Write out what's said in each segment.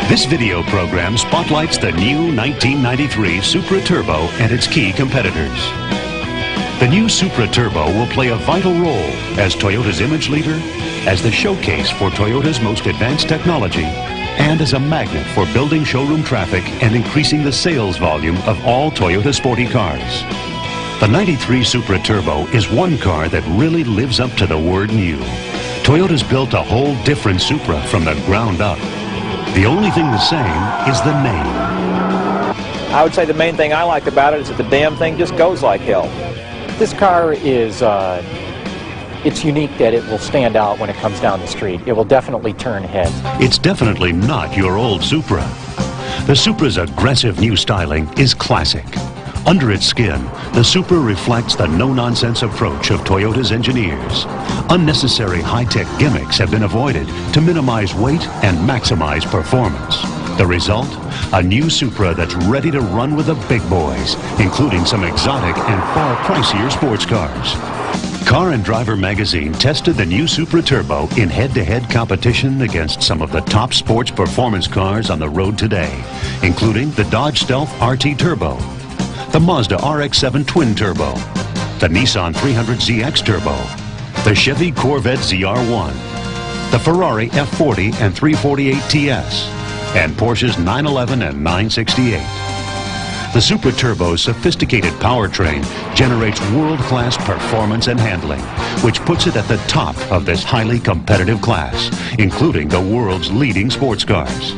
This video program spotlights the new 1993 Supra Turbo and its key competitors. The new Supra Turbo will play a vital role as Toyota's image leader, as the showcase for Toyota's most advanced technology, and as a magnet for building showroom traffic and increasing the sales volume of all Toyota sporty cars. The 93 Supra Turbo is one car that really lives up to the word new. Toyota's built a whole different Supra from the ground up. The only thing the same is the name. I would say the main thing I like about it is that the damn thing just goes like hell. This car is, it's unique that it will stand out when it comes down the street. It will definitely turn heads. It's definitely not your old Supra. The Supra's aggressive new styling is classic. Under its skin, the Supra reflects the no-nonsense approach of Toyota's engineers. Unnecessary high-tech gimmicks have been avoided to minimize weight and maximize performance. The result? A new Supra that's ready to run with the big boys, including some exotic and far pricier sports cars. Car and Driver magazine tested the new Supra Turbo in head-to-head competition against some of the top sports performance cars on the road today, including the Dodge Stealth RT Turbo, the Mazda RX-7 Twin Turbo, the Nissan 300ZX Turbo, the Chevy Corvette ZR1, the Ferrari F40 and 348 TS, and Porsche's 911 and 968. The Supra Turbo's sophisticated powertrain generates world-class performance and handling, which puts it at the top of this highly competitive class, including the world's leading sports cars.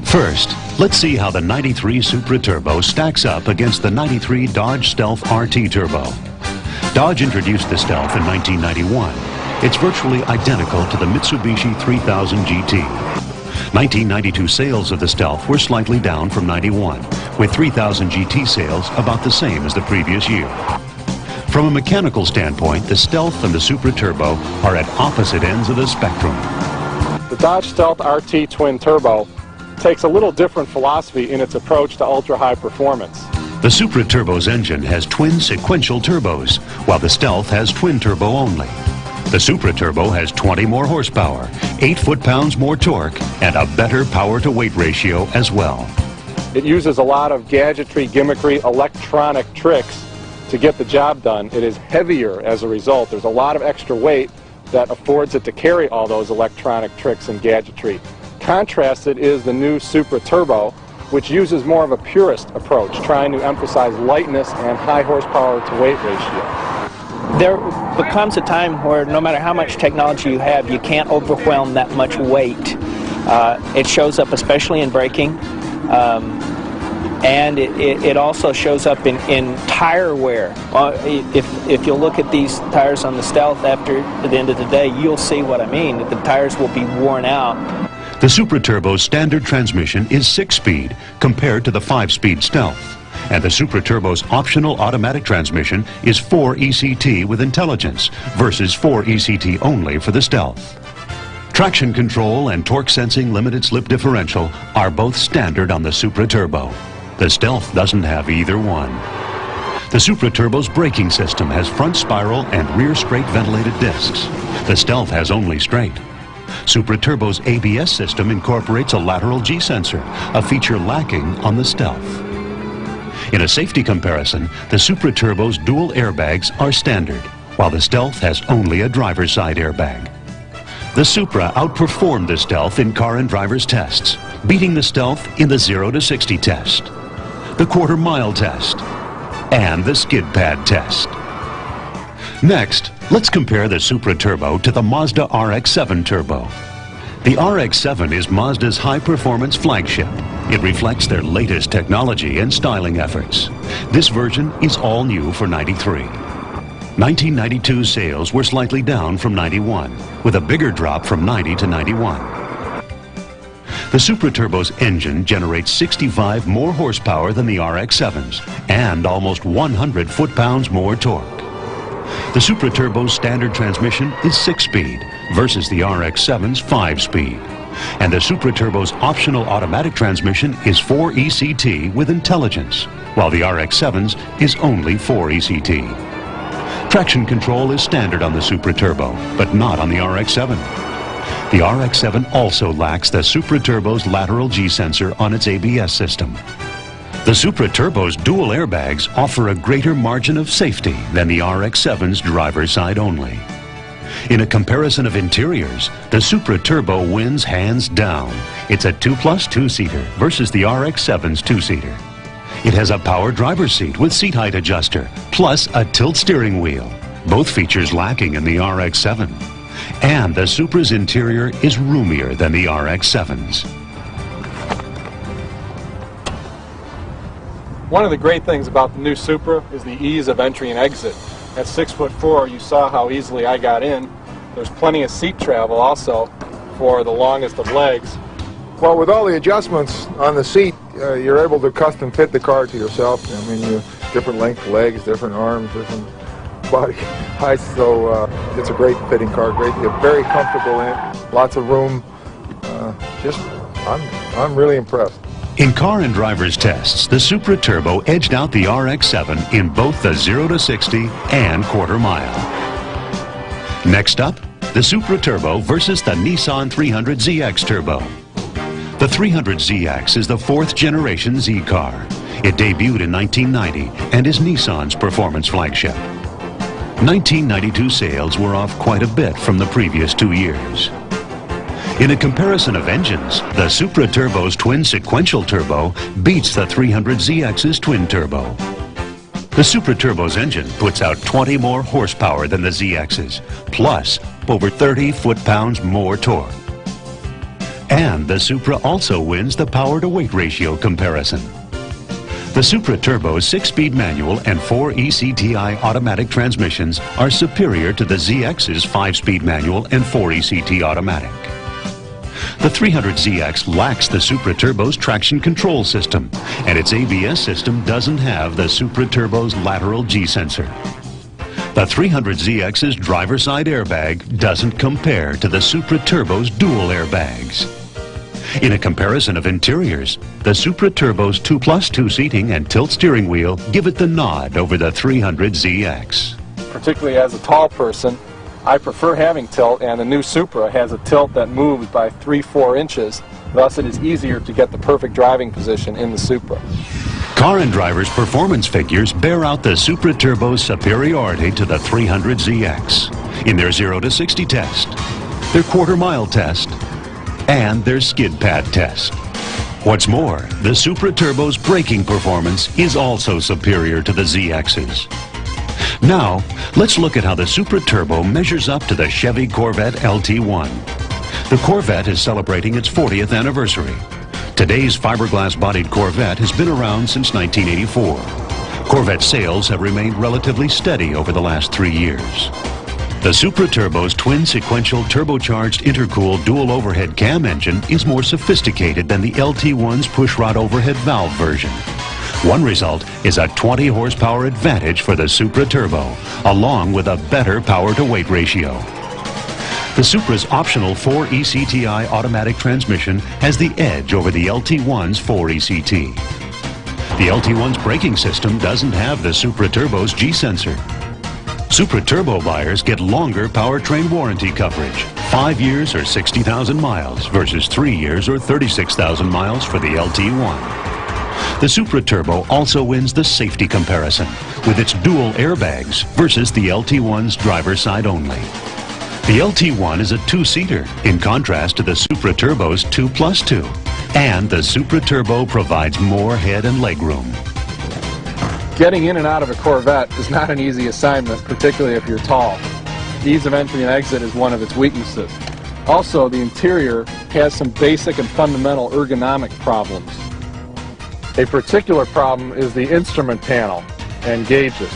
First, let's see how the 93 Supra Turbo stacks up against the 93 Dodge Stealth RT Turbo. Dodge introduced the Stealth in 1991. It's virtually identical to the Mitsubishi 3000 GT. 1992 sales of the Stealth were slightly down from 91, with 3000 GT sales about the same as the previous year. From a mechanical standpoint, the Stealth and the Supra Turbo are at opposite ends of the spectrum. The Dodge Stealth RT Twin Turbo takes a little different philosophy in its approach to ultra-high performance. The Supra Turbo's engine has twin sequential turbos, while the Stealth has twin turbo only. The Supra Turbo has 20 more horsepower, 8 foot-pounds more torque, and a better power-to-weight ratio as well. It uses a lot of gadgetry, gimmickry, electronic tricks to get the job done. It is heavier as a result. There's a lot of extra weight that affords it to carry all those electronic tricks and gadgetry. Contrasted is the new Supra Turbo, which uses more of a purist approach, trying to emphasize lightness and high horsepower to weight ratio. There becomes a time where no matter how much technology you have, you can't overwhelm that much weight. It shows up especially in braking, and it also shows up in tire wear. If you'll look at these tires on the Stealth after the end of the day, you'll see what I mean. The tires will be worn out. The Supra Turbo's standard transmission is 6-speed compared to the 5-speed Stealth, and the Supra Turbo's optional automatic transmission is 4 ECT with intelligence versus 4 ECT only for the Stealth. Traction control and torque sensing limited slip differential are both standard on the Supra Turbo. The Stealth doesn't have either one. The Supra Turbo's braking system has front spiral and rear straight ventilated discs. The Stealth has only straight. Supra Turbo's ABS system incorporates a lateral G sensor, a feature lacking on the Stealth. In a safety comparison, the Supra Turbo's dual airbags are standard, while the Stealth has only a driver's side airbag. The Supra outperformed the Stealth in car and driver's tests, beating the Stealth in the 0 to 60 test, the quarter-mile test, and the skid pad test. Next, let's compare the Supra Turbo to the Mazda RX-7 Turbo. The RX-7 is Mazda's high-performance flagship. It reflects their latest technology and styling efforts. This version is all new for 93. 1992 sales were slightly down from 91, with a bigger drop from 90 to 91. The Supra Turbo's engine generates 65 more horsepower than the RX-7's and almost 100 foot-pounds more torque. The Supra Turbo's standard transmission is 6-speed versus the RX-7's 5-speed. And the Supra Turbo's optional automatic transmission is 4 ECT with intelligence, while the RX-7's is only 4 ECT. Traction control is standard on the Supra Turbo, but not on the RX-7. The RX-7 also lacks the Supra Turbo's lateral G sensor on its ABS system. The Supra Turbo's dual airbags offer a greater margin of safety than the RX-7's driver's side only. In a comparison of interiors, the Supra Turbo wins hands down. It's a 2+2-seater versus the RX-7's 2-seater. It has a power driver's seat with seat height adjuster, plus a tilt steering wheel, both features lacking in the RX-7. And the Supra's interior is roomier than the RX-7's. One of the great things about the new Supra is the ease of entry and exit. At 6'4", you saw how easily I got in. There's plenty of seat travel also for the longest of legs. Well, with all the adjustments on the seat, you're able to custom fit the car to yourself. I mean, different length legs, different arms, different body heights. So it's a great fitting car. Great, you're very comfortable in it. Lots of room. I'm really impressed. In car and driver's tests, the Supra Turbo edged out the RX-7 in both the 0 to 60 and quarter mile. Next up, the Supra Turbo versus the Nissan 300ZX Turbo. The 300ZX is the 4th generation Z car. It debuted in 1990 and is Nissan's performance flagship. 1992 sales were off quite a bit from the previous 2 years. In a comparison of engines, the Supra Turbo's twin sequential turbo beats the 300ZX's twin turbo. The Supra Turbo's engine puts out 20 more horsepower than the ZX's, plus over 30 foot-pounds more torque. And the Supra also wins the power-to-weight ratio comparison. The Supra Turbo's 6-speed manual and 4 ECTI automatic transmissions are superior to the ZX's 5-speed manual and 4 ECT automatic. The 300ZX lacks the Supra Turbo's traction control system, and its ABS system doesn't have the Supra Turbo's lateral G sensor. The 300ZX's driver's side airbag doesn't compare to the Supra Turbo's dual airbags. In a comparison of interiors, the Supra Turbo's 2+2 seating and tilt steering wheel give it the nod over the 300ZX. Particularly as a tall person, I prefer having tilt, and the new Supra has a tilt that moves by 3-4 inches. Thus, it is easier to get the perfect driving position in the Supra. Car and Driver's performance figures bear out the Supra Turbo's superiority to the 300ZX in their 0 to 60 test, their quarter-mile test, and their skid pad test. What's more, the Supra Turbo's braking performance is also superior to the ZX's. Now, let's look at how the Supra Turbo measures up to the Chevy Corvette LT1. The Corvette is celebrating its 40th anniversary. Today's fiberglass-bodied Corvette has been around since 1984. Corvette sales have remained relatively steady over the last 3 years. The Supra Turbo's twin sequential turbocharged intercooled dual overhead cam engine is more sophisticated than the LT1's pushrod overhead valve version. One result is a 20 horsepower advantage for the Supra Turbo, along with a better power-to-weight ratio. The Supra's optional 4 ECTI automatic transmission has the edge over the LT1's 4 ECT. The LT1's braking system doesn't have the Supra Turbo's G sensor. Supra Turbo buyers get longer powertrain warranty coverage, 5 years or 60,000 miles versus 3 years or 36,000 miles for the LT1. The Supra Turbo also wins the safety comparison with its dual airbags versus the LT1's driver's side only. The LT1 is a 2-seater in contrast to the Supra Turbo's 2+2, and the Supra Turbo provides more head and leg room. Getting in and out of a Corvette is not an easy assignment, particularly if you're tall. Ease of entry and exit is one of its weaknesses. Also, the interior has some basic and fundamental ergonomic problems. A particular problem is the instrument panel and gauges.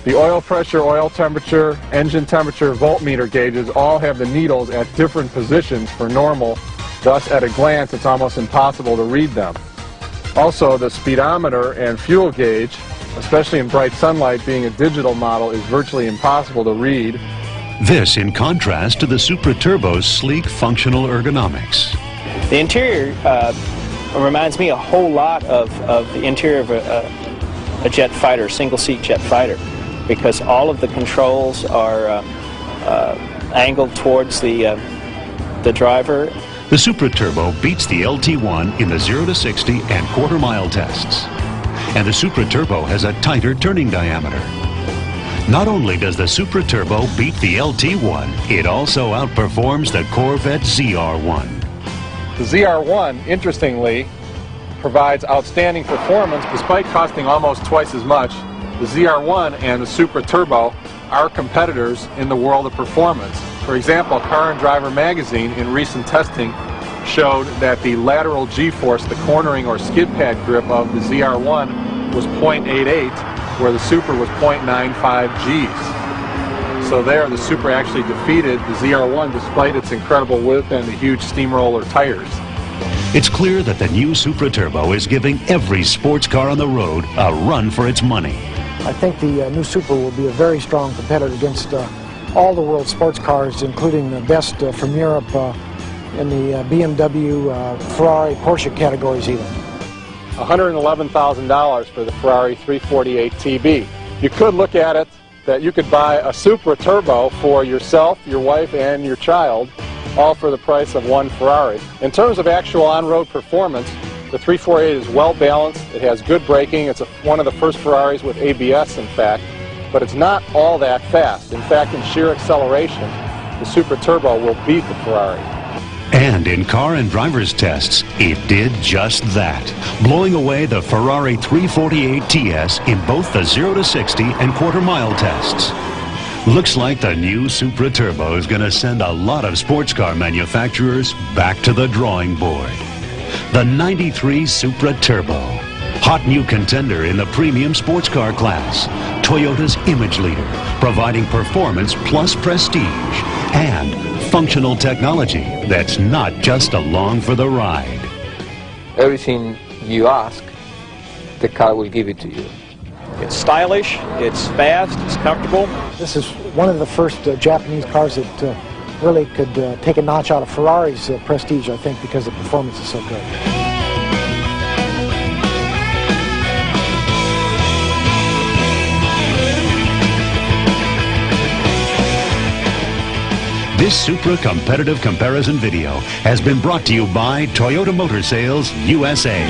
The oil pressure, oil temperature, engine temperature, voltmeter gauges all have the needles at different positions for normal, thus at a glance it's almost impossible to read them. Also, the speedometer and fuel gauge, especially in bright sunlight, being a digital model, is virtually impossible to read. This in contrast to the Supra Turbo's sleek functional ergonomics. The interior reminds me a whole lot of the interior of a jet fighter, single-seat jet fighter, because all of the controls are angled towards the the driver. The Supra Turbo beats the LT1 in the 0 to 60 and quarter-mile tests. And the Supra Turbo has a tighter turning diameter. Not only does the Supra Turbo beat the LT1, it also outperforms the Corvette ZR1. The ZR1, interestingly, provides outstanding performance despite costing almost twice as much. The ZR1 and the Supra Turbo are competitors in the world of performance. For example, Car and Driver magazine in recent testing showed that the lateral G-force, the cornering or skid pad grip of the ZR1 was 0.88, where the Supra was 0.95 Gs. So there, the Supra actually defeated the ZR1 despite its incredible width and the huge steamroller tires. It's clear that the new Supra Turbo is giving every sports car on the road a run for its money. I think the new Supra will be a very strong competitor against all the world sports cars, including the best from Europe in the BMW, Ferrari, Porsche categories even. $111,000 for the Ferrari 348 TB. You could look at it that you could buy a Supra Turbo for yourself, your wife, and your child, all for the price of one Ferrari. In terms of actual on-road performance, the 348 is well balanced, it has good braking, it's one of the first Ferraris with ABS in fact, but it's not all that fast. In fact, in sheer acceleration, the Supra Turbo will beat the Ferrari. And in Car and Driver's tests, it did just that, blowing away the Ferrari 348 TS in both the 0 to 60 and quarter-mile tests. Looks like the new Supra Turbo is going to send a lot of sports car manufacturers back to the drawing board. The 93 Supra Turbo, hot new contender in the premium sports car class, Toyota's image leader, providing performance plus prestige and functional technology that's not just along for the ride. Everything you ask, the car will give it to you. It's stylish, it's fast, it's comfortable. This is one of the first Japanese cars that really could take a notch out of Ferrari's prestige, I think, because the performance is so good. This Supra competitive comparison video has been brought to you by Toyota Motor Sales USA.